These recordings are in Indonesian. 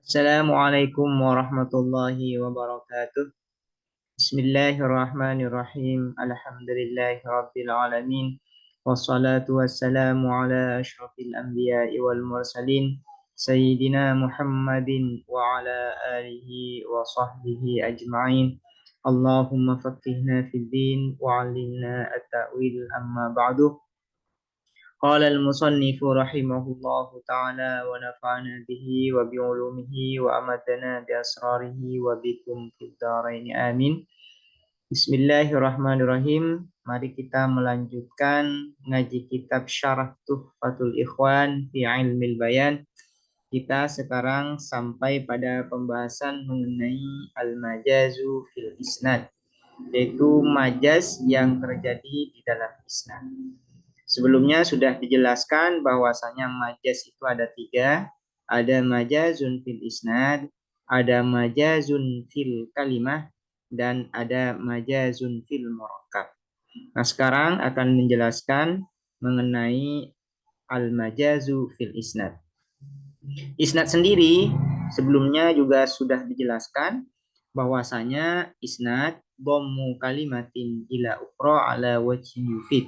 Assalamualaikum warahmatullahi wabarakatuh. Bismillahirrahmanirrahim. Alhamdulillahi rabbil alamin. Wassalatu wassalamu ala asyrafil anbiya'i wal mursalin. Sayyidina Muhammadin wa ala alihi wa sahbihi ajma'in. Allahumma faqihna fid din wa 'allimna at-ta'wil amma ba'du. قال المصنف رحمه الله تعالى ونفعنا به وبعلومه وأمدنا بأسراره وبكم في الدارين آمين. Bismillahirrahmanirrahim. Mari kita melanjutkan ngaji kitab Syarah Tuhfatul Ikhwan fi Ilmil Bayan. Kita sekarang sampai pada pembahasan mengenai al-majazu fil isnad, yaitu majaz yang terjadi di dalam isnad. Sebelumnya sudah dijelaskan bahwasanya majaz itu ada tiga. Ada majazun fil isnad, ada majazun fil kalimah, dan ada majazun fil murakkab. Nah, sekarang akan menjelaskan mengenai al-majazu fil isnad. Isnad sendiri sebelumnya juga sudah dijelaskan bahwasanya isnad dhammu kalimatin ila ukhra ala wajhin yufid,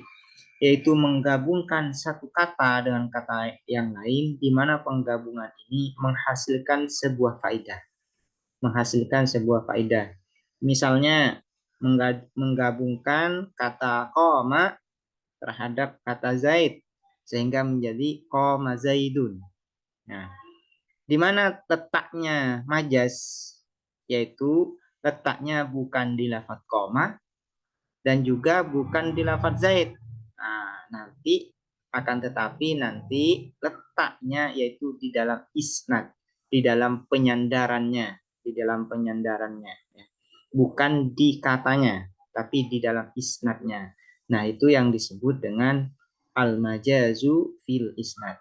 yaitu menggabungkan satu kata dengan kata yang lain, di mana penggabungan ini menghasilkan sebuah faedah. Misalnya menggabungkan kata qoma terhadap kata zaid sehingga menjadi qoma zaidun. Nah, di mana letaknya majaz, yaitu letaknya bukan di lafaz qoma dan juga bukan di lafaz zaid. Nah, nanti letaknya yaitu di dalam isnad, di dalam penyandarannya, ya. Bukan di katanya, tapi di dalam isnadnya. Nah, itu yang disebut dengan al-majazu fil isnad.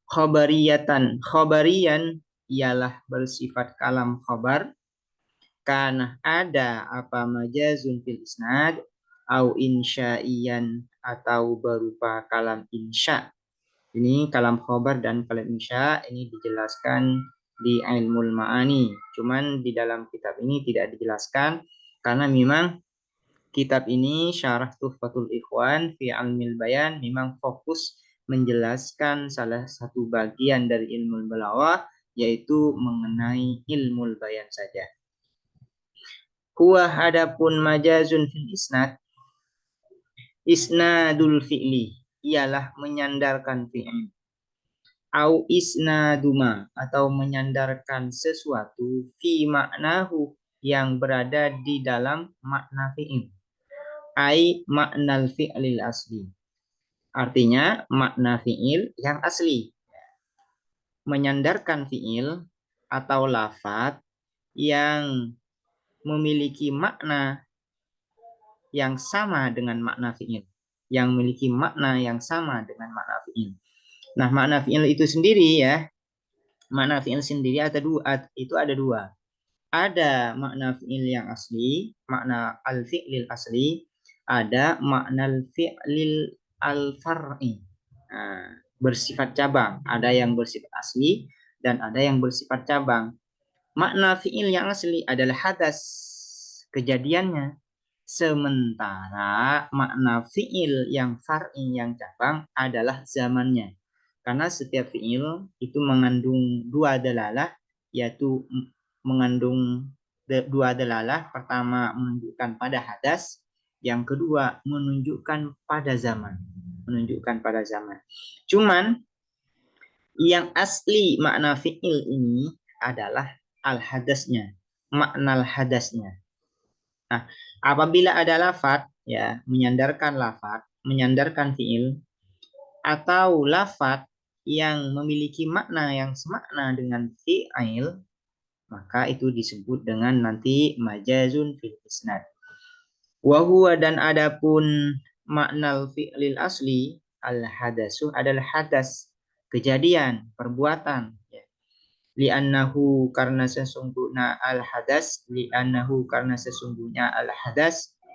Khobarian ialah bersifat kalam khobar, karena ada apa majazun fil isnad au insyaiyan atau berupa kalam insya. Ini kalam khobar dan kalam insya ini dijelaskan di ilmul ma'ani. Cuman di dalam kitab ini tidak dijelaskan karena memang kitab ini Syarah Tuhfatul Ikhwan fi Ilmil Bayan memang fokus menjelaskan salah satu bagian dari ilmu balaghah, yaitu mengenai ilmu bayan saja. Huwa adapun majazun fil isnad, isnadul fi'li ialah menyandarkan fi'il. Au isnaduma atau menyandarkan sesuatu fi maknahu yang berada di dalam makna fi'il. Ai maknal fi'lil asli. Artinya makna fi'il yang asli. Menyandarkan fi'il atau lafadz yang memiliki makna yang sama dengan makna fi'il. Yang memiliki makna yang sama dengan makna fi'il. Nah, makna fi'il itu sendiri ya. Makna fi'il sendiri ada dua. Ada makna fi'il yang asli, makna al-fi'lil asli, ada makna al-fi'lil al-far'i. Nah, bersifat cabang. Ada yang bersifat asli dan ada yang bersifat cabang. Makna fi'il yang asli adalah hadas, kejadiannya. Sementara makna fi'il yang far'i, yang cabang adalah zamannya. Karena setiap fi'il itu mengandung dua dalalah, yaitu mengandung dua dalalah. Pertama menunjukkan pada hadas, yang kedua menunjukkan pada zaman. Cuman yang asli makna fi'il ini adalah al-hadasnya, makna al-hadasnya. Nah, apabila ada lafadz ya, menyandarkan fi'il atau lafadz yang memiliki makna yang semakna dengan fi'il, maka itu disebut dengan nanti majazun fil isnad. Wa huwa, dan adapun makna fi'lil asli, al-hadasu adalah hadas, kejadian, perbuatan ya. Li'annahu, karena sesungguhnya al-hadas,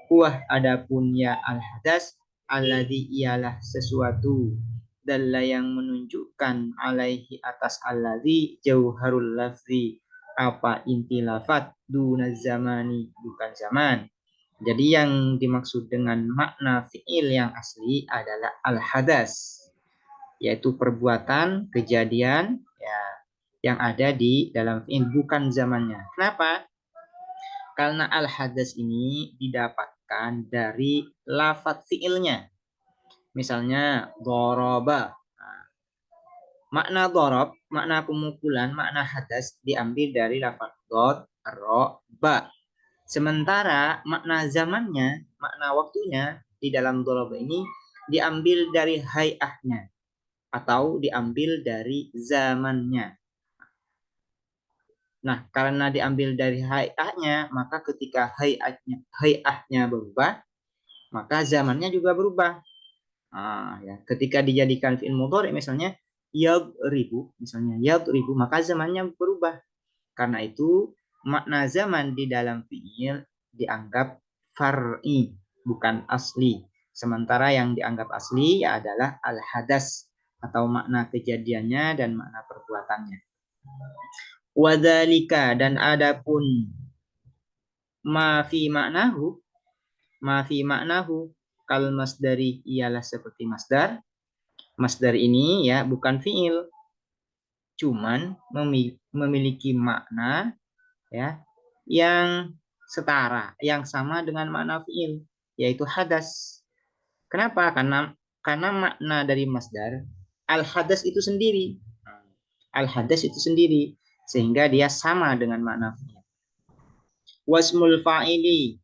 huwa adapun ya al-hadas, alladzi ialah sesuatu dalla yang menunjukkan alaihi atas alladzi jauharul lafzi, apa inti lafat, dunaz zamani, bukan zaman. Jadi yang dimaksud dengan makna fi'il yang asli adalah al-hadas, yaitu perbuatan, kejadian ya yang ada di dalam fi'il, bukan zamannya. Kenapa? Karena al-hadas ini didapatkan dari lafadz fi'ilnya. Misalnya doroba. Nah, makna dorob, makna pemukulan, makna hadas diambil dari lafadz dot, ro, ba. Sementara makna zamannya, makna waktunya di dalam doroba ini diambil dari hay'ahnya atau diambil dari zamannya. Nah, karena diambil dari hay'ahnya, maka ketika hay'ahnya berubah, maka zamannya juga berubah. Ya. Ketika dijadikan fi'il mudhari misalnya yadribu, maka zamannya berubah. Karena itu makna zaman di dalam fi'il dianggap far'i, bukan asli. Sementara yang dianggap asli ya adalah al-hadas atau makna kejadiannya dan makna perbuatannya. Wadzalika, dan adapun ma fi maknahu kal masdari ialah seperti masdar. Masdar ini ya bukan fiil, cuman memiliki makna ya yang setara, yang sama dengan makna fiil, yaitu hadas. Kenapa? Karena makna dari masdar al-hadas itu sendiri. Al-hadas itu sendiri sehingga dia sama dengan makna fiil. Wasmil fa'ili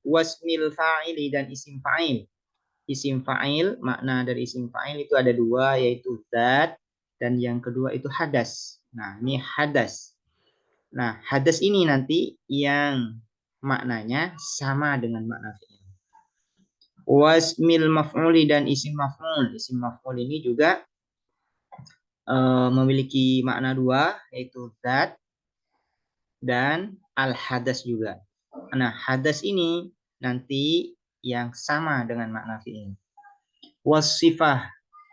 dan isim fa'il. Isim fa'il, makna dari isim fa'il itu ada dua, yaitu zat dan yang kedua itu hadas. Nah, ini hadas. Nah, hadas ini nanti yang maknanya sama dengan makna fi'il. Wasmil maf'uli dan isim maf'ul. Isim maf'ul ini juga memiliki makna dua, yaitu zat dan al-hadas juga. Nah, hadas ini nanti yang sama dengan makna fi'il.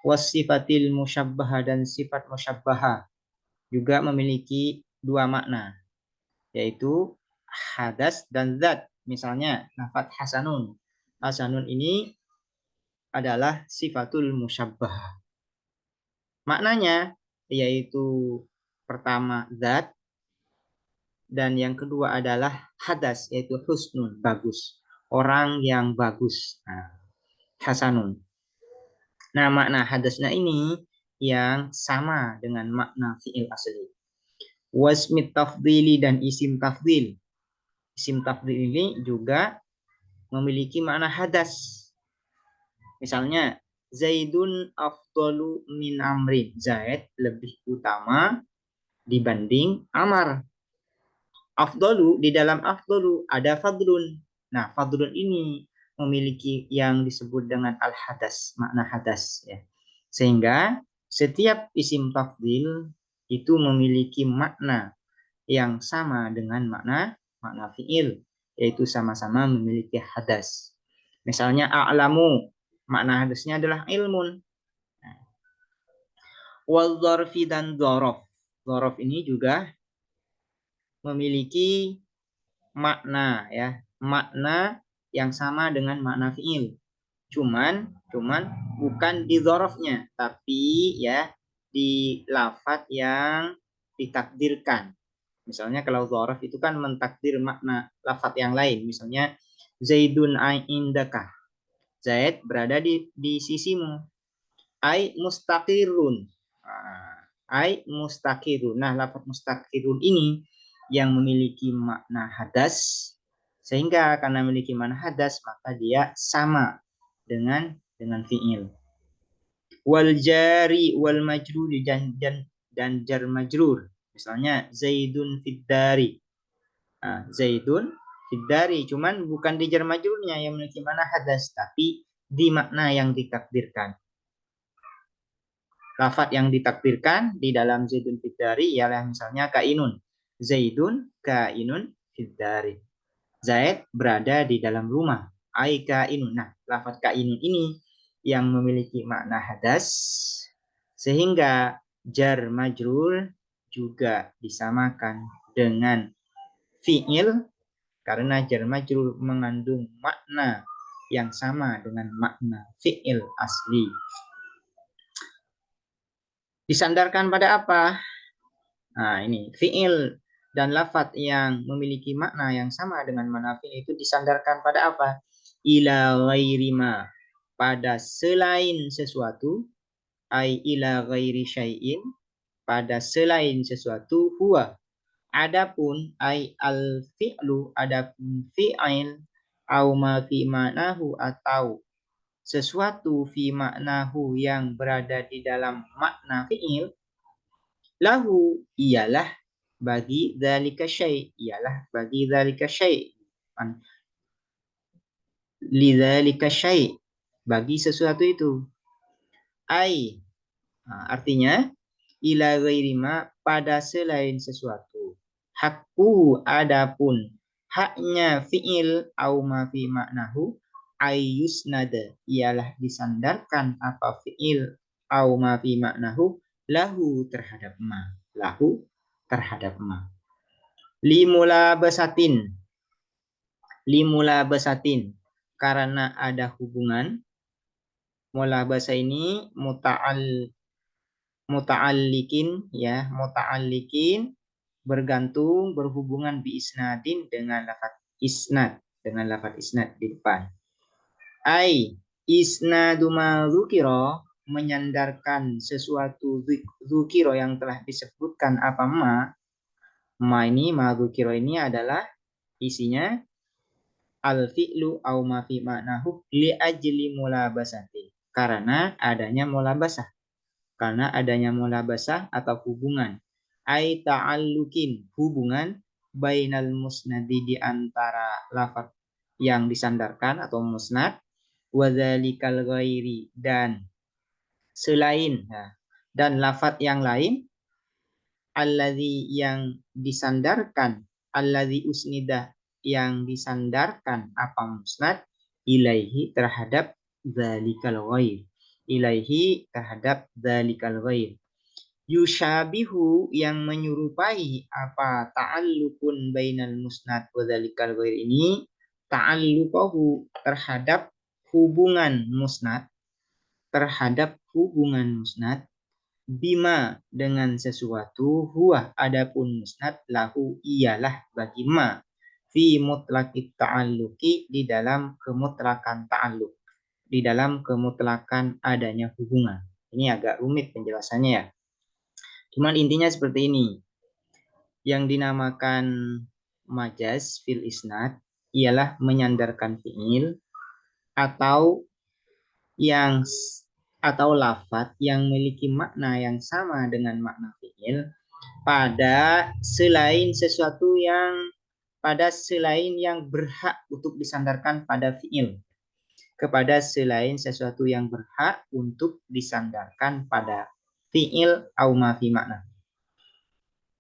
Wasifatil musyabbahah dan sifat musyabbahah juga memiliki dua makna, yaitu hadas dan zat. Misalnya lafadz hasanun. Hasanun ini adalah sifatul musyabbahah. Maknanya yaitu pertama zat dan yang kedua adalah hadas, yaitu husnun, bagus. Orang yang bagus. Nah, hasanun. Nah, makna hadasnya ini yang sama dengan makna fi'il asli. Wasmit tafdili dan isim tafdil. Isim tafdil ini juga memiliki makna hadas. Misalnya, Zaidun afdalu min Amrin. Zaid lebih utama dibanding Amar. Afdalu, di dalam afdalu ada fadlun. Nah, fadlun ini memiliki yang disebut dengan al-hadas, makna hadas ya. Sehingga setiap isim tafdil itu memiliki makna yang sama dengan makna fiil, yaitu sama-sama memiliki hadas. Misalnya a'lamu, makna hadasnya adalah ilmun. Wal dzarfi dan dzaraf. Dzaraf ini juga memiliki makna ya, makna yang sama dengan makna fiil. Cuman bukan di dzarafnya, tapi ya di lafadz yang ditakdirkan. Misalnya kalau dzaraf itu kan mentakdir makna lafadz yang lain. Misalnya Zaidun indaka. Zaid berada di sisimu. Ai mustaqirun. Ai mustaqirun. Nah, lafadz mustaqirun ini yang memiliki makna hadas, sehingga karena memiliki makna hadas maka dia sama dengan fiil. Wal jari wal majrur dan jar majrur. Misalnya Zaidun fiddari. Nah, Zaidun fiddari, cuman bukan di jar majrurnya yang memiliki makna hadas, tapi di makna yang ditakdirkan. Lafadz yang ditakdirkan di dalam Zaidun fiddari ialah misalnya kainun. Zaidun kainun fiddari. Zaid berada di dalam rumah. Ai kainun. Nah, lafadz kainun ini yang memiliki makna hadas, Sehingga jar majrur juga disamakan dengan fi'il karena jar majrur mengandung makna yang sama dengan makna fi'il asli. Disandarkan pada apa? Nah, ini fi'il dan lafadz yang memiliki makna yang sama dengan makna fi'il itu disandarkan pada apa? Ila ghairi ma, pada selain sesuatu, ai ila ghairi syai'in, pada selain sesuatu, huwa, adapun ai al fi'lu, adapun fi'il, au ma fi ma'nahu, atau sesuatu fi ma'nahu yang berada di dalam makna fi'il, lahu ialah bagi dzalika syai', ialah bagi dzalika syai', lidzalika syai', bagi sesuatu itu. Ai, artinya ila ghairi ma, pada selain sesuatu. Hakku, adapun haknya fi'il au ma fi maknahu, ayyusnada, ialah disandarkan apa fi'il au ma fi maknahu, lahu terhadap ma, lahu terhadap ma. Limula besatin, karena ada hubungan. Mula bahasa ini muta'allikin bergantung, berhubungan bi isnadin dengan lafaz isnad di depan. Ai isnadu ma dzukira, menyandarkan sesuatu dzukira yang telah disebutkan apa ma dzukira ini adalah isinya al fi'lu au ma fi ma'nahu li ajli mulabasati, karena adanya mulabasah, atau hubungan. Ai ta'alluqin, hubungan, bainal musnadi, di antara lafaz yang disandarkan atau musnad, wa dzalikal ghairi, dan selain, dan lafaz yang lain, alladzi, yang disandarkan, alladzi usnidah, yang disandarkan apa musnad, ilaihi, terhadap dzalikal ghair, ilaihi, terhadap dzalikal ghair. Yushabihu, yang menyerupai apa ta'allukun bainal musnad wa dzalikal ghair ini, ta'alluqahu, terhadap hubungan musnad, bima, dengan sesuatu, huwa, adapun musnad, lahu, ialah bagi ma, fi mutlaqit ta'alluqi, di dalam kemutlakan ta'alluq, di dalam kemutlakan adanya hubungan. Ini agak rumit penjelasannya ya. Cuman intinya seperti ini. Yang dinamakan majaz fil isnad ialah menyandarkan fi'il atau lafaz yang memiliki makna yang sama dengan makna fi'il pada selain yang berhak untuk disandarkan pada fi'il, kepada selain sesuatu yang berhak untuk disandarkan pada fi'il au ma fi makna.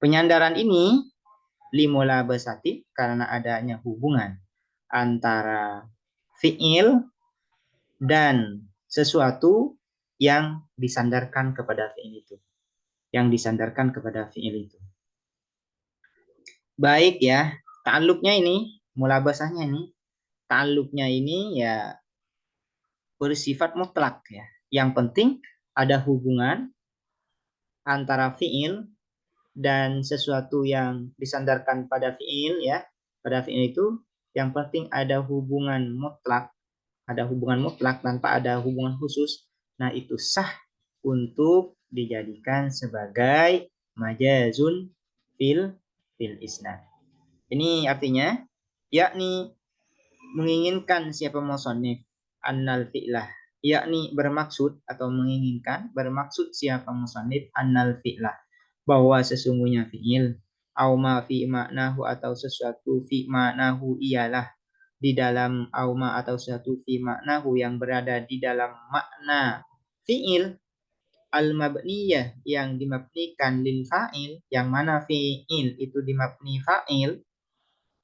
Penyandaran ini limula besati, karena adanya hubungan antara fi'il dan sesuatu yang disandarkan kepada fi'il itu. Baik ya, ta'alluqnya ini, mulabasahnya ini, ta'alluqnya ini ya bersifat mutlak ya. Yang penting ada hubungan antara fi'il dan sesuatu yang disandarkan pada fi'il ya. Pada fi'il itu yang penting ada hubungan mutlak tanpa ada hubungan khusus. Nah, itu sah untuk dijadikan sebagai majazun fil isnad. Ini artinya yakni menginginkan siapa musannif annal fi'lah, yakni bermaksud siapa musannif annal fi'lah, bahwa sesungguhnya fi'il, au ma fi ma'nahu, atau sesuatu fi ma'nahu, ialah di dalam auma atau sesuatu fi ma'nahu yang berada di dalam makna fi'il, al-mabniyah, yang dimabnikan lil fa'il, yang mana fi'il itu dimabni fa'il,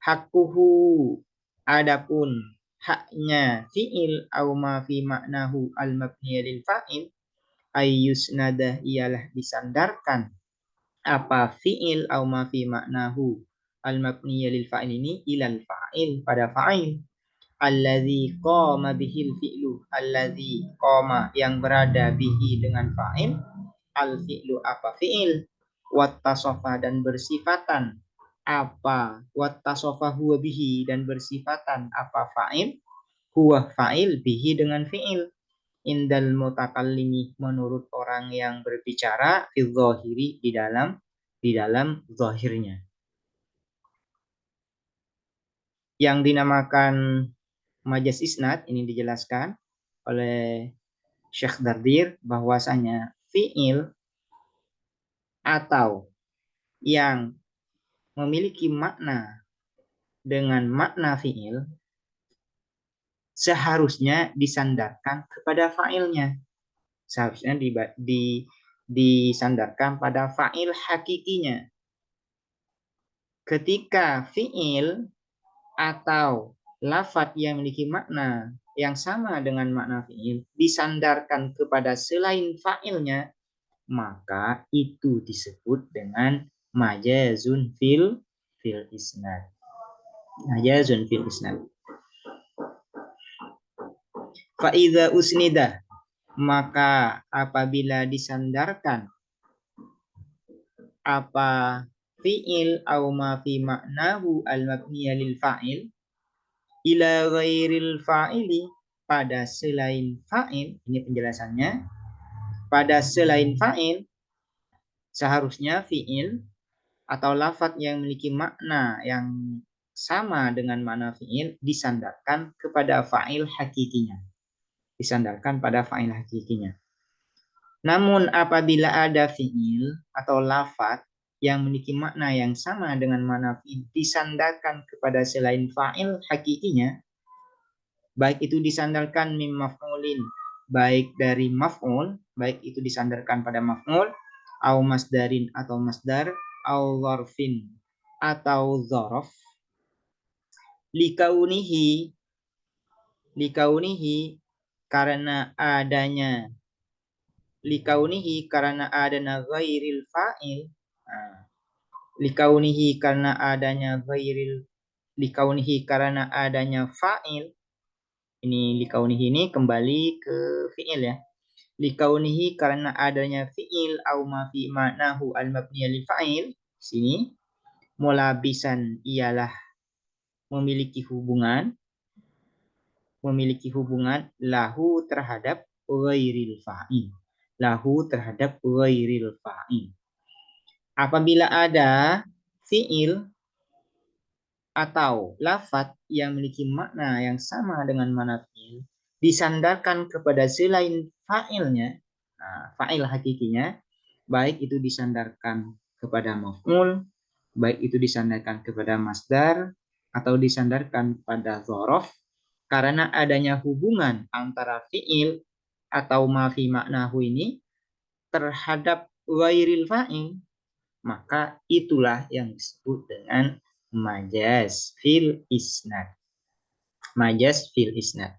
hakkuhu, adapun haknya fi'il, au ma fi ma'nahu al-mabniyah lil fa'il, Ayyusnada ialah disandarkan apa fi'il au ma fi maknahu al mabniya lil fa'il ini ilal fa'il pada fa'il alladzi qama bihil fi'lu alladzi qama yang berada bihi dengan fa'il al fi'lu apa fi'il wattasofa dan bersifatan apa wattasofa huwa bihi dan bersifatan apa fa'il huwa fa'il bihi dengan fi'il indal mutakallimi menurut orang yang berbicara fi dzahiri di dalam zahirnya. Yang dinamakan majas isnad ini dijelaskan oleh Syekh Dardir bahwasanya fi'il atau yang memiliki makna dengan makna fi'il seharusnya disandarkan kepada fa'ilnya. Seharusnya disandarkan pada fa'il hakikinya. Ketika fi'il atau lafadz yang memiliki makna yang sama dengan makna fi'il disandarkan kepada selain fa'ilnya, maka itu disebut dengan majazun fil isnad. Majazun fil isnad. Fa'idha usnidah, maka apabila disandarkan apa fi'il au ma fi maknahu al-mabniya lil fa'il ila ghairil fa'ili pada selain fa'il, ini penjelasannya, pada selain fa'il seharusnya fi'il atau lafadz yang memiliki makna yang sama dengan makna fi'il disandarkan kepada fa'il hakikinya. Disandarkan pada fa'il hakikinya. Namun apabila ada fi'il atau lafadz yang memiliki makna yang sama dengan makna fi'il disandarkan kepada selain fa'il hakikinya, baik itu disandarkan mim maf'ulin, baik dari maf'ul, baik itu disandarkan pada maf'ul, au masdarin atau masdar, au zarfin atau dzaraf, likaunihi karena adanya ghairil fa'il, karena adanya fa'il, ini likaunihi ini kembali ke fi'il ya, likaunihi karena adanya fi'il au ma fi ma'nahu al mabniya lil fa'il, sini mulabisan ialah memiliki hubungan lahu terhadap ghairil fa'il. Apabila ada fi'il atau lafadz yang memiliki makna yang sama dengan makna fi'il disandarkan kepada selain fa'ilnya, fa'il hakikinya, baik itu disandarkan kepada maf'ul, baik itu disandarkan kepada masdar atau disandarkan pada dzaraf, karena adanya hubungan antara fi'il atau ma fi maknahu ini terhadap ghairil fa'il, maka itulah yang disebut dengan majaz fil isnad. Majaz fil isnad.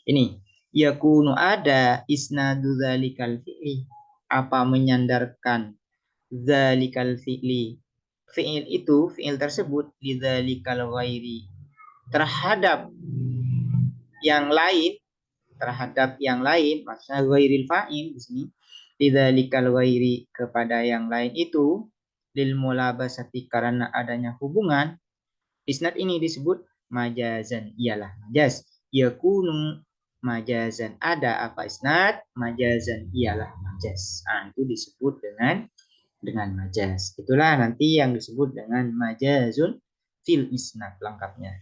Ini yakunu ada isnadu dzalikal fi'li, apa menyandarkan dzalikal fi'li, fi'il itu, fi'il tersebut, lidzalikal ghairi, terhadap yang lain, maksudnya ghairil fa'il di sini, lidzalikal ghairi, kepada yang lain itu, lil mulabasati, karena adanya hubungan, isnad ini disebut majazan, ialah majaz. Yakunu majazan, ada apa isnad, majazan ialah majaz. Itu disebut dengan majaz. Itulah nanti yang disebut dengan majazun fil isnad lengkapnya.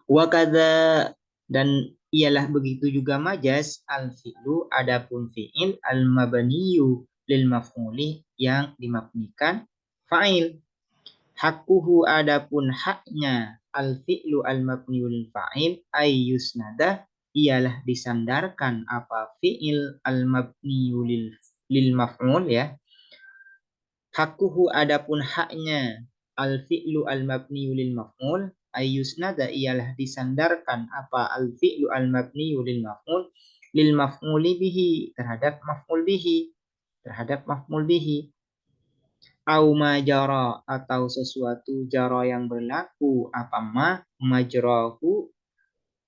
Wa kadza, dan ialah begitu juga majaz al fi'lu, adapun fi'il al mabniyu lil maf'uli, yang dimabnikan fa'il. Hakuhu, adapun haknya al fi'lu al mabniyu lil fa'il ayyusnada, ialah disandarkan apa fi'il al mabniyu lil maf'ul ya. Hakuhu, adapun haknya al fi'lu al mabniyu lil maf'ul ayyusnada, ialah disandarkan apa al fi'lu al mabniyu lil maf'ul lil maf'uli bihi, terhadap maf'ul bihi, terhadap maf'ul bihi. Au majara, atau sesuatu jara yang berlaku apa majrahu,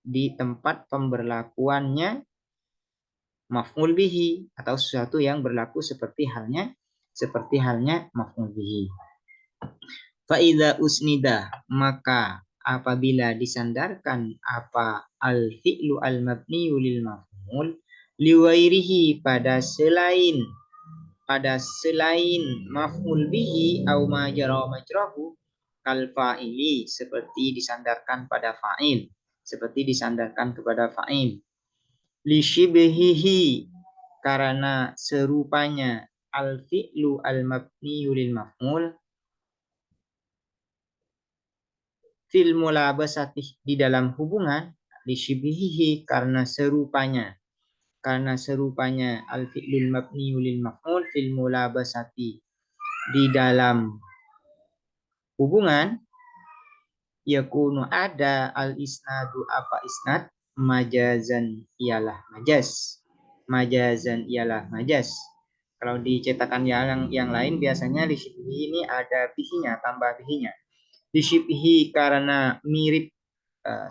di tempat pemberlakuannya maf'ul bihi, atau sesuatu yang berlaku seperti halnya maf'ul bihi. Fa idza usnida, maka apabila disandarkan apa al fi'lu al mabniyu lil maf'ul liwairihi, pada selain maf'ul bihi au majra majrahu, kal fa'ili, seperti disandarkan pada fa'il, seperti disandarkan kepada fa'il. Li shibhihi, karena serupanya al fi'lu al mabniyu lil maf'ul fil mulabasati, di dalam hubungan, li shibhihi, karena serupanya al fi'lul mabniyu lil maf'ul fil mulabasati, di dalam hubungan, yakunu ada al isnadu apa isnad, majazan ialah majaz. Kalau di cetakan yang lain biasanya di sini ini ada bihinya, tambah bihinya. Di syibhi, karena mirip,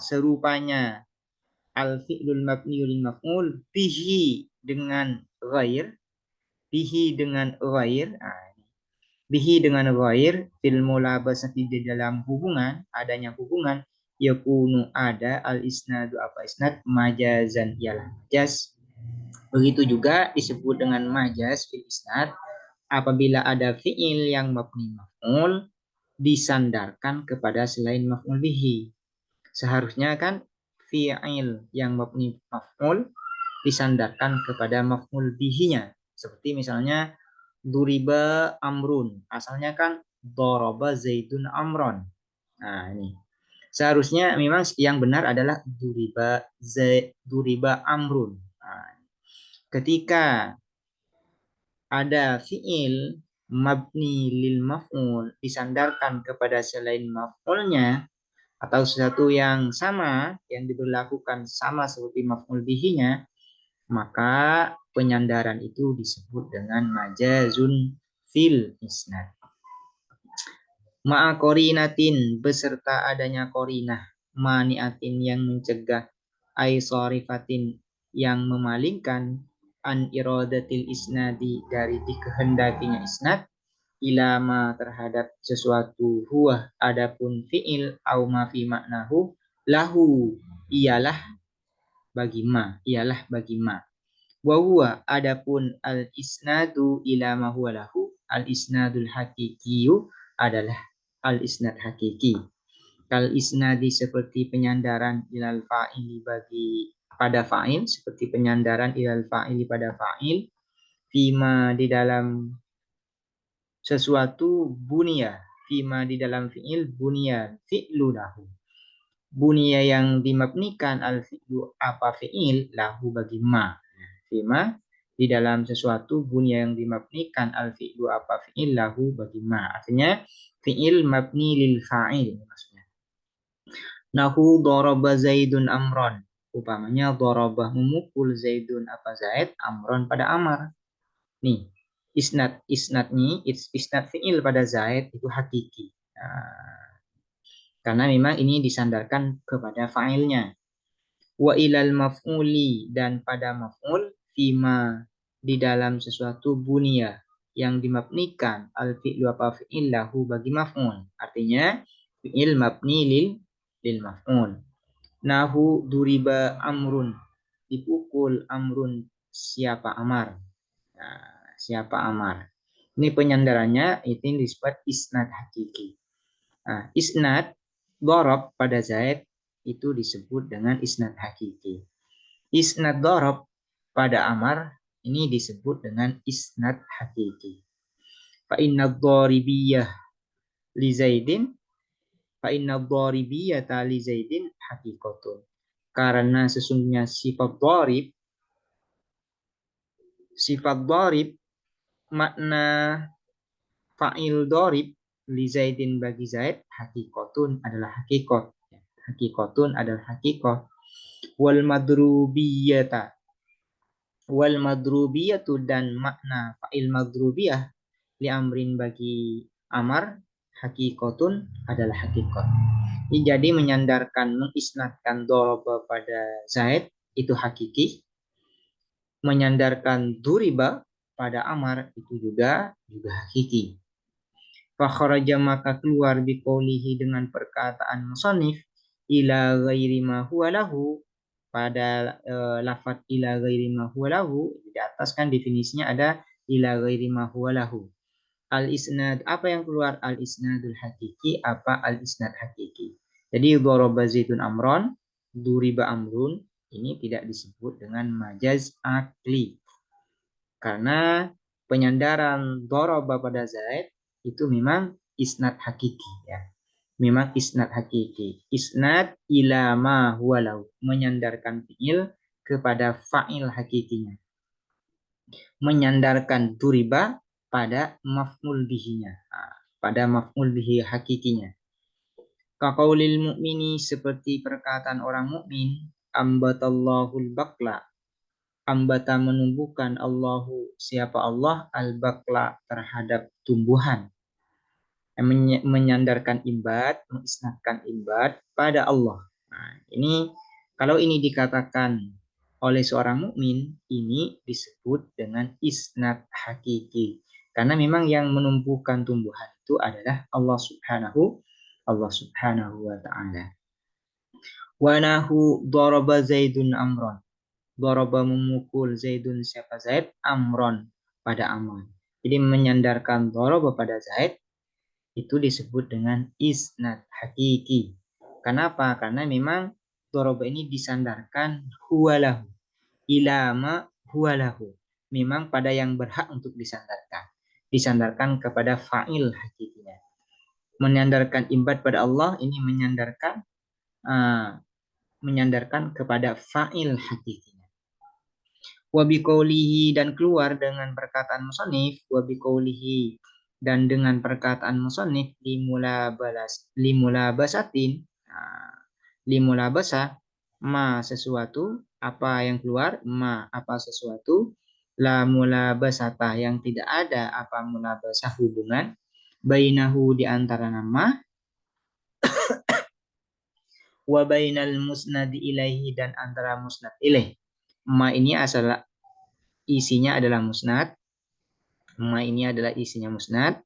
serupanya al fi'lul mabniyu lil maf'ul bihi dengan ghair, bihi dengan ghair fil mulabasati, di dalam hubungan, adanya hubungan, yakunu ada al isnadu apa isnad, majazan ialah majaz. Begitu juga disebut dengan majaz fil isnad apabila ada fi'il yang mabni maf'ul disandarkan kepada selain maf'ul bihi. Seharusnya kan fi'il yang mabni maf'ul disandarkan kepada maf'ul bihinya. Seperti misalnya duriba amrun, asalnya kan doroba zaidun amron. Nah, ini seharusnya memang yang benar adalah duriba amrun. Nah, ketika ada fi'il mabni lil maf'ul disandarkan kepada selain maf'ulnya, atau sesuatu yang sama yang diberlakukan sama seperti maf'ul bihinya, maka penyandaran itu disebut dengan majazun fil isnad. Ma'a qorinatin, beserta adanya qorinah, maniatin, yang mencegah, ai sorifatin, yang memalingkan, an iradatil isnadi, dari dikehendakinya isnad, ilama, terhadap sesuatu, huwa, adapun fi'il, au ma fi maknahu, lahu, ialah bagi ma, wa huwa, adapun al isnadu ila ma huwa lahu, al isnadul hakikiyu, adalah al isnad hakiki. Kal isnadi, seperti penyandaran, ilal fa'ili, pada fa'il, seperti penyandaran ilal fa'ili pada fa'il, fima, di dalam sesuatu, bunia, fima, di dalam fi'il, bunia fi'lu lahu, bunia yang dimabnikan al fi'lu apa fi'il, lahu bagi ma. Fima, di dalam sesuatu, bunia yang dimabnikan al fi'lu apa fi'il, lahu bagi ma. Artinya fi'il mabni lil fa'il maksudnya. Nahu daraba zaidun amron, upamanya darabah, memukul, zaidun apa zaid, amron pada amar. Nih, isnad fi'il pada zaid itu hakiki. Nah, karena memang ini disandarkan kepada fa'ilnya. Wa ilal maf'uli, dan pada maf'ul, fima, di dalam sesuatu, bunia, yang dimabnikan al fi'lu apa fi'il, lahu bagi maf'ul. Artinya fi'il mabni lil maf'ul. Nahu duriba amrun, dipukul amrun, siapa amar. Nah, siapa amar. Ini penyandarannya itu disebut isnad hakiki. Nah, isnad dorob pada zaid itu disebut dengan isnad hakiki. Isnad dorob pada amar ini disebut dengan isnad hakiki. Fa inna dharibiyah li zaidin, fa inna dharibiyata li zaidin hakikatun. Karena sesungguhnya sifat dharib, makna fa'il dharib, li zaidin bagi zaid, hakikatun adalah hakikat. Hakikatun adalah hakikat. Wal madrubiyata, Wal madrubiyatu dan makna fa'il madrubiyah li amrin bagi amar hakikatun adalah hakikat. Jadi menyandarkan, mengisnatkan doroba pada Zaid itu hakiki. Menyandarkan duriba pada amar itu juga hakiki. Fakharaja maka keluar biqaulihi dengan perkataan musannif ila ghairi ma huwa lahu pada lafaz ila ghairi ma huwa lahu di atas kan definisinya ada ila ghairi ma huwa lahu. Al isnad apa yang keluar al isnadul hakiki apa al isnad hakiki. Jadi daraba zaidun amron, duriba amrun ini tidak disebut dengan majaz akli. Karena penyandaran daraba pada zaid itu memang isnad hakiki ya. Memang isnad hakiki. Isnad ila ma huwa lahu, menyandarkan fiil kepada fa'il hakikinya. Menyandarkan duriba pada maf'ul bihinya, pada maf'ul bihi hakikinya. Kaqaulil mu'mini seperti perkataan orang mukmin, ambatallahul bakla. Ambata menumbuhkan Allahu siapa Allah al-bakla terhadap tumbuhan. Menyandarkan imbat, mengisnatkan imbat pada Allah. Nah, ini kalau ini dikatakan oleh seorang mukmin, ini disebut dengan isnad hakiki. Karena memang yang menumbuhkan tumbuhan itu adalah Allah Subhanahu wa taala. Wa nahu daraba Zaidun amron. Daraba memukul Zaidun siapa Zaid amron pada Amr. Jadi menyandarkan daraba pada Zaid itu disebut dengan isnad hakiki. Kenapa? Karena memang daraba ini disandarkan huwalahu ilama huwalahu. Memang pada yang berhak untuk disandarkan. Disandarkan kepada fa'il hakikinya. Menyandarkan imbat pada Allah ini menyandarkan kepada fa'il hakikinya. Wa biqaulihi dan keluar dengan perkataan musannif wa biqaulihi dan dengan perkataan musannif limulabasatin limulabasa ma sesuatu apa yang keluar ma apa sesuatu la mulabasata yang tidak ada apa mulabasah hubungan bainahu di antara nama wa bainal musnad ilaihi dan antara musnad ilaih. Ma ini asal isinya adalah musnad. Ma ini adalah isinya musnad.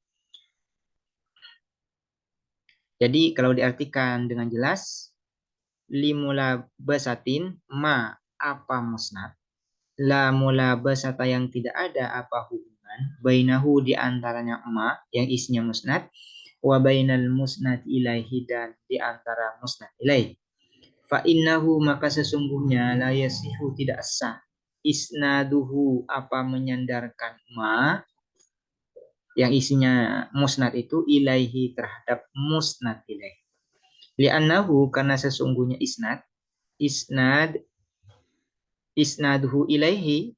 Jadi kalau diartikan dengan jelas limula basatin ma apa musnad. La mula basata yang tidak ada apa hubungan bainahu di antaranya ma yang isinya musnad wa bainal musnad ilaihi dan di antara musnad ilaihi. Fa innahu maka sesungguhnya la yasihu tidak sah isnaduhu apa menyandarkan ma yang isinya musnad itu ilaihi terhadap musnad ilaihi. Li'annahu karena sesungguhnya isnaduhu ilaihi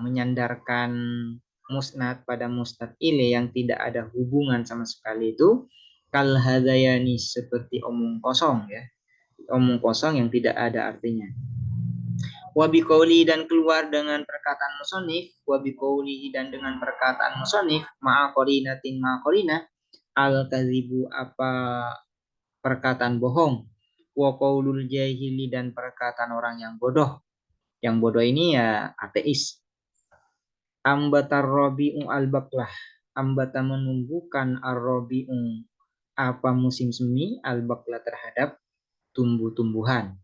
menyandarkan musnad pada musnad ilaih yang tidak ada hubungan sama sekali itu kal hadayani seperti omong kosong ya. Omong kosong yang tidak ada artinya. Wa biqauli dan keluar dengan perkataan musannif wa biqaulihi dan dengan perkataan musannif ma'a qarinatin ma'a qarinah al-kadzibu apa perkataan bohong wa qaulul jahili dan perkataan orang yang bodoh. Yang bodoh ini ya ateis. Ambatar rabi'u al-baklah. Ambata menumbuhkan ar-rabi'u apa musim semi al-baklah terhadap tumbuh-tumbuhan.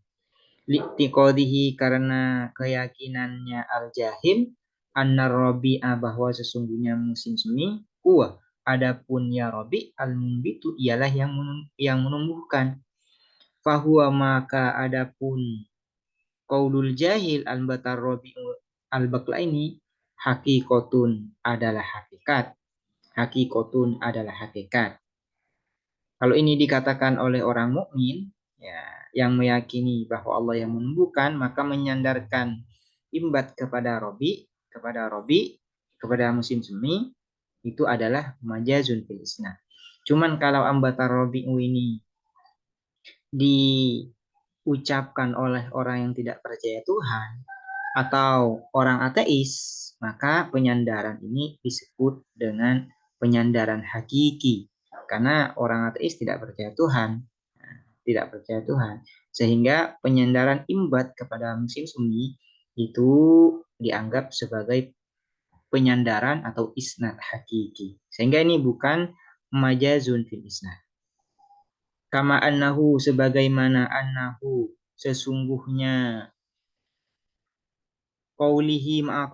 Li'tiqadihi karena keyakinannya al-jahil anna rabi'a bahwa sesungguhnya musim semi huwa adapun ya rabi al-mumbitu ialah yang menumbuhkan. Fahuwa maka adapun qaulul jahil al-batar rabi'u al-bakla ini hakikatun adalah hakikat. Hakikatun adalah hakikat. Kalau ini dikatakan oleh orang mukmin ya yang meyakini bahwa Allah yang menumbuhkan maka menyandarkan imbat kepada kepada musim semi itu adalah majazun fil isnad. Cuman kalau ambatar rabi'u ini diucapkan oleh orang yang tidak percaya Tuhan atau orang ateis, maka penyandaran ini disebut dengan penyandaran hakiki. Karena orang ateis tidak percaya Tuhan, tidak percaya Tuhan. Sehingga penyandaran imbat kepada musim sunni itu dianggap sebagai penyandaran atau isnad hakiki. Sehingga ini bukan majazun fil isnad. Kama annahu sebagaimana annahu sesungguhnya qaulihi ma'a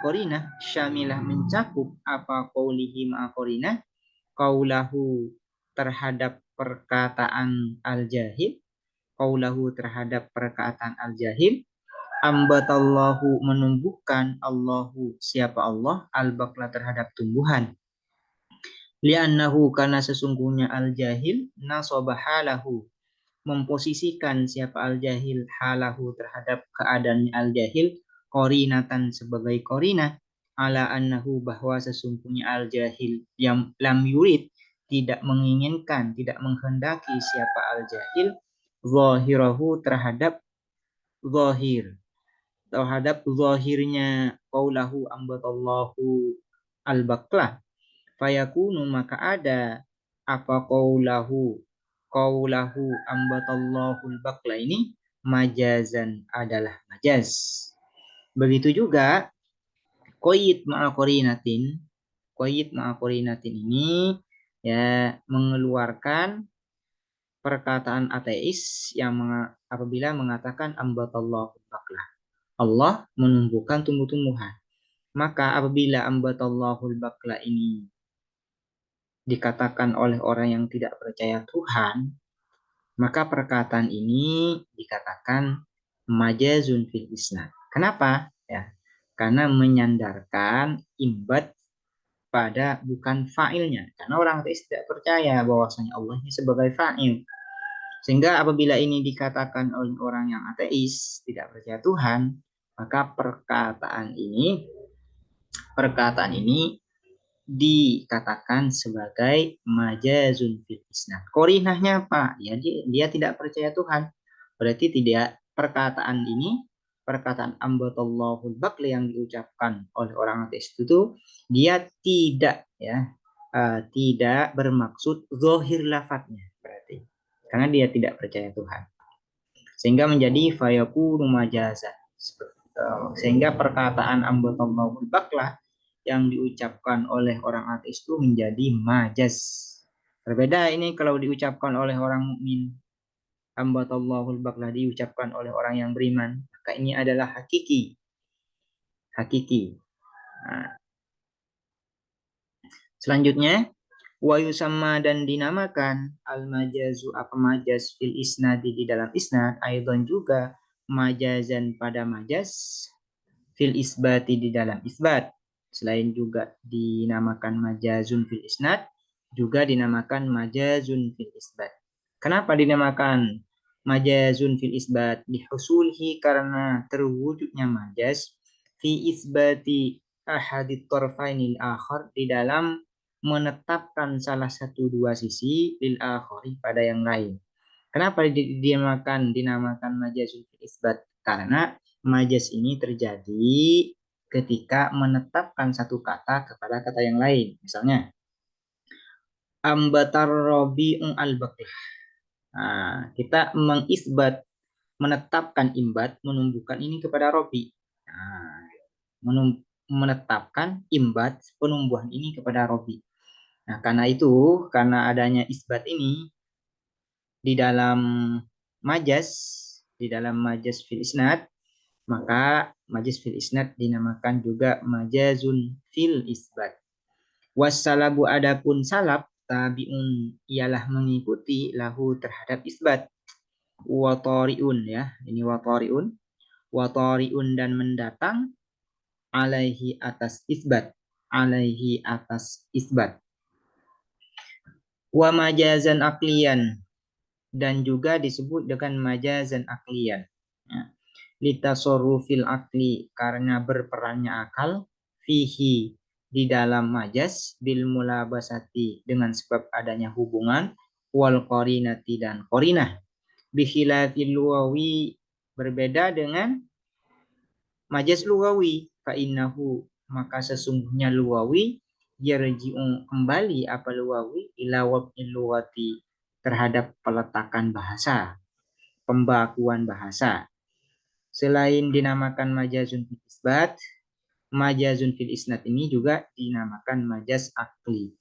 qarinah syamilah mencakup apa qaulihi ma'a qarinah qaulahu terhadap perkataan al-jahil qaulahu terhadap perkataan al-jahil ambatallahu menumbuhkan Allahu siapa Allah al-bakla terhadap tumbuhan li'annahu karena sesungguhnya al-jahil nasaba halahu memposisikan siapa al-jahil halahu terhadap keadaan al-jahil qarinatan sebagai qarinah ala annahu bahwa sesungguhnya al-jahil yang lam yurid tidak menginginkan, tidak menghendaki siapa al-jahil zahirahu terhadap zahir terhadap zahirnya qaulahu ambatallahu al-baklah fayakunu maka ada apa qaulahu ambatallahu al-bakla ini majazan adalah majaz. Begitu juga qayyid ma'a qarinatin ini ya mengeluarkan perkataan ateis yang apabila mengatakan ambatallahu al-bakla Allah menumbuhkan tumbuh-tumbuhan. Maka apabila ambatallahul bakla ini dikatakan oleh orang yang tidak percaya Tuhan, maka perkataan ini dikatakan majazun fil isnad. Kenapa? Ya, karena menyandarkan imbat pada bukan fa'ilnya. Karena orang ateis tidak percaya bahwasanya Allah ini sebagai fa'il. Sehingga apabila ini dikatakan oleh orang yang ateis, tidak percaya Tuhan, maka perkataan ini dikatakan sebagai majazun fil isnad. Korinahnya apa? Ya, dia tidak percaya Tuhan. Berarti tidak perkataan ambatallahul bakli yang diucapkan oleh orang ateis itu dia tidak bermaksud zahir lafadznya berarti. Karena dia tidak percaya Tuhan. Sehingga menjadi fayakunu majazan. Sehingga perkataan ambatallahul baklah yang diucapkan oleh orang ateis itu menjadi majaz. Berbeda ini kalau diucapkan oleh orang mukmin. Ambatallahul baklah diucapkan oleh orang yang beriman. Maka ini adalah hakiki. Nah, selanjutnya wa yusamma dan dinamakan al-majazu apa majaz fil isnadi di dalam isnad aidan juga majazan pada majaz fil isbati di dalam isbat. Selain juga dinamakan majazun fil isnad, juga dinamakan majazun fil isbat. Kenapa dinamakan majazun fil isbat? Lihusulhi karena terwujudnya majaz fi isbati ahadit tarfainil akhar di dalam menetapkan salah satu dua sisi lil akhari pada yang lain. Kenapa dinamakan majazun fil isbat? Karena majaz ini terjadi ketika menetapkan satu kata kepada kata yang lain. Misalnya, ambatar robi'un al-baklah. Nah, kita menetapkan imbat, menumbuhkan ini kepada robi. Nah, menetapkan imbat, penumbuhan ini kepada robi. Nah, karena adanya isbat ini di dalam majaz fil isnad, maka majaz fil isnad dinamakan juga majazun fil isbat. Wassalabu adapun salab tabiun ialah mengikuti lahu terhadap isbat. Watariun ya, ini watariun dan mendatang alaihi atas isbat. Wa majazan aklian dan juga disebut dengan majazan aklian. Ya. Litasorufil akli karena berperannya akal fihi di dalam majaz bil mulabasati dengan sebab adanya hubungan wal qarinati dan qarinah bikhilafil luwawi Berbeda dengan majaz lugawi, fa innahu, maka sesungguhnya lugawi yarji'u, kembali apa lugawi ila wab'il lugati, terhadap peletakan bahasa, pembakuan bahasa. Selain dinamakan majazun fil isbat, majazun fil isnad ini juga dinamakan majaz akli.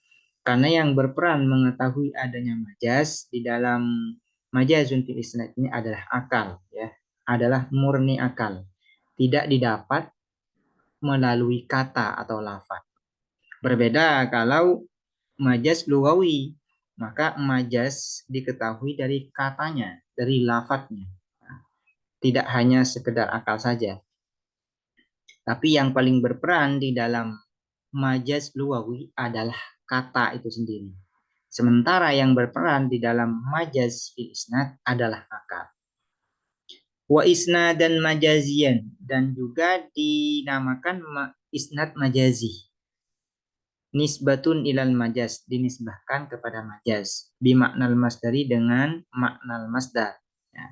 Karena yang berperan mengetahui adanya majaz di dalam majazun fil isnad ini adalah akal, ya, adalah murni akal. Tidak didapat melalui kata atau lafaz. Berbeda kalau majaz lugawi, maka majaz diketahui dari katanya, dari lafadznya. Tidak hanya sekedar akal saja. Tapi yang paling berperan di dalam majaz lugawi adalah kata itu sendiri. Sementara yang berperan di dalam majaz fil isnad adalah akal. Wa isnadan majazian, dan juga dinamakan isnad majazi. Nisbatun ilal majaz, dinisbahkan kepada majaz. Bimaknal masdari, dengan makna masdar. Ya.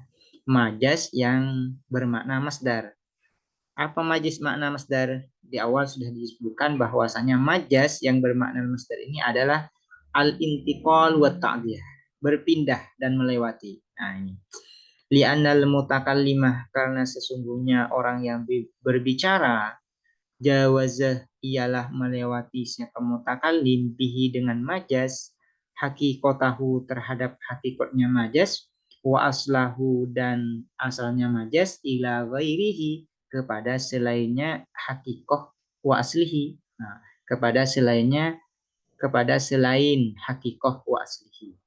Majaz yang bermakna masdar. Apa majaz makna masdar? Di awal sudah disebutkan bahwasanya majaz yang bermakna masdar ini adalah al-intiqal wa ta'diyah, berpindah dan melewati. Nah, ini. Li'annal mutakallimah, karena sesungguhnya orang yang berbicara, jawazah, ialah melewati siapa mutakallim bihi, dengan majaz, hakikotahu, terhadap hakikatnya majaz, wa aslahu, dan asalnya majaz, ila ghairihi, kepada selainnya hakikoh wa aslihi. Nah, kepada selainnya, kepada selain hakikoh wa aslihi.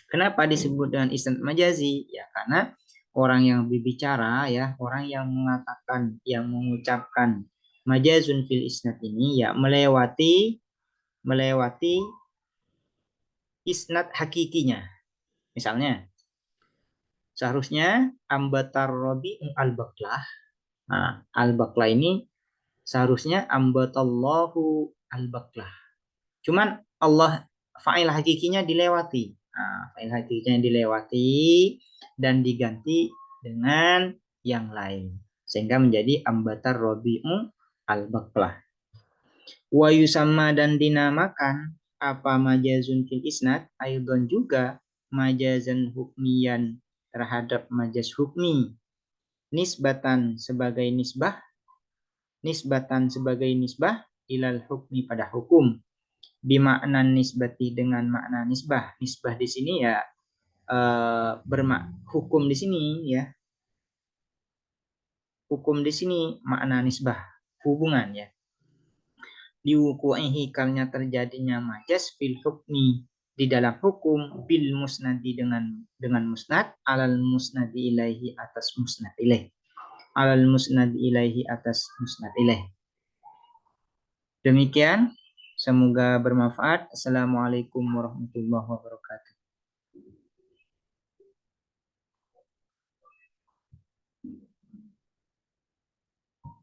Kenapa disebut dengan isnad majazi? Ya, karena orang yang berbicara, ya, orang yang mengatakan, yang mengucapkan majazun fil isnad ini, ya, melewati isnad hakikinya. Misalnya, seharusnya ambatar robi al-baqlah. Nah, al-baqlah ini seharusnya ambatallahu al-baqlah. Cuman Allah, fa'il hakikinya dilewati. Nah, fa'il hakikinya dilewati dan diganti dengan yang lain, sehingga menjadi ambatar robi'u al-baqlah. Wa yusamma, dan dinamakan apa majazun fil isnad, aidon juga majazan hukmiyan, terhadap majaz hukmi, nisbatan sebagai nisbah, ilal hukmi, pada hukum, bimakna nisbati, dengan makna nisbah. Nisbah di sini ya hukum di sini, ya. Hukum di sini makna nisbah, hubungan, ya. Diwuku'ihi, karena terjadinya majaz, fil hukmi, di dalam hukum, bil musnadi, dengan musnad, alal musnadi ilaihi, atas musnad ilaih. Alal musnadi ilaihi, atas musnad ilaih. Demikian, semoga bermanfaat. Assalamualaikum warahmatullahi wabarakatuh.